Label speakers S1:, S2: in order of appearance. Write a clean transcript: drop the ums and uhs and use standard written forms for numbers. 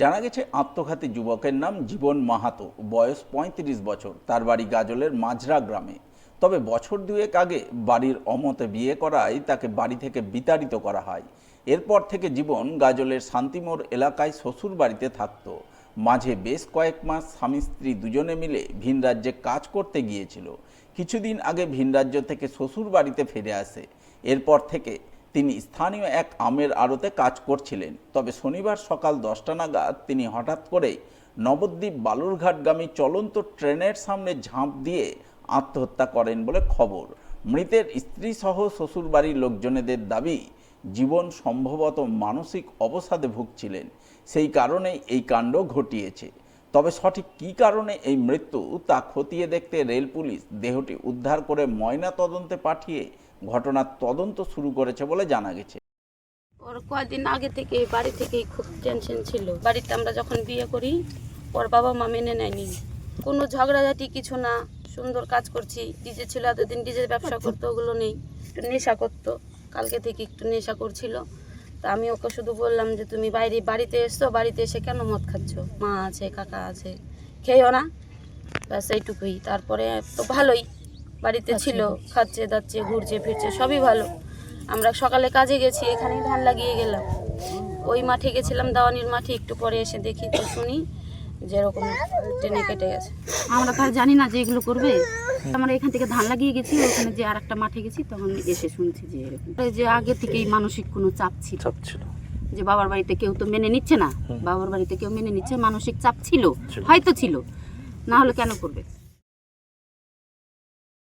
S1: জানা গেছে আত্মঘাতী যুবকের নাম জীবন মাহাতো, বয়স ৩৫ বছর। তার বাড়ি গাজলের মাজরা গ্রামে। তবে বছর দুয়েক আগে বাড়ির অমতে বিয়ে করায় তাকে বাড়ি থেকে বিতাড়িত করা হয়। এরপর থেকে জীবন গাজলের শান্তিমোড় এলাকায় শ্বশুর বাড়িতে থাকত। মাঝে বেশ কয়েক মাস স্বামী স্ত্রী দুজনে মিলে ভিন রাজ্যে কাজ করতে গিয়েছিল। কিছুদিন আগে ভিন রাজ্য থেকে শ্বশুর বাড়িতে ফিরে আসে। এরপর থেকে তিনি স্থানীয় এক আমের আড়তে কাজ করছিলেন। তবে শনিবার সকাল 10টা নাগাদ তিনি হঠাৎ করে নবদ্বীপ বালুরঘাটগামী চলন্ত ট্রেনের সামনে ঝাঁপ দিয়ে আত্মহত্যা করেন বলে খবর। মৃতের স্ত্রীসহ শ্বশুরবাড়ির লোকজনেদের দাবি, জীবন সম্ভবত মানসিক অবসাদে ভুগছিলেন, সেই কারণেই এই কাণ্ড ঘটিয়েছে। তবে সঠিক কী কারণে এই মৃত্যু তা খতিয়ে দেখতে রেল পুলিশ দেহটি উদ্ধার করে ময়না তদন্তে পাঠিয়ে ঘটনার তদন্ত শুরু করেছে বলে জানা গেছে।
S2: ওর কয়েকদিন আগে থেকে বাড়ি থেকেই খুব টেনশন ছিল। বাড়িতে আমরা যখন বিয়ে করি ওর বাবা মা মেনে নেয়নি, কোনো ঝগড়াঝাটি কিছু না, সুন্দর কাজ করছি। ডিজে ছিল, এতদিন ডিজে ব্যবসা করতো, ওগুলো নেই। একটু নেশা করতো, কালকে থেকে একটু নেশা করছিল। তা আমি ওকে শুধু বললাম যে তুমি বাড়িতে এসছো, বাড়িতে এসে কেন মদ খাচ্ছ, মা আছে কাকা আছে, খেয়েও না, ব্যাস এইটুকুই। তারপরে তো ভালোই বাড়িতে ছিল, খাচ্ছে দাচ্ছে ঘুরছে ফিরছে, সবই ভালো। আমরা সকালে কাজে গেছি, এখানেই ধান লাগিয়ে গেলাম। ওই মাঠে গেছিলাম, দাওয়ানির মাঠে, একটু পরে এসে দেখি তো শুনি যেরকম ট্রেনে কেটে গেছে।
S3: আমরা তো আর জানি না যে এগুলো করবে। আমরা এখান থেকে ধান লাগিয়ে গেছি, ওখানে যে আর একটা মাঠে গেছি, তখন এসে শুনছি যে এরকম, যে আগে থেকেই মানসিক কোনো চাপ ছিল, যে বাবার বাড়িতে কেউ তো মেনে নিচ্ছে না, বাবার বাড়িতে কেউ মেনে নিচ্ছে, মানসিক চাপ ছিল, হয়তো ছিল, না হলে কেন করবে।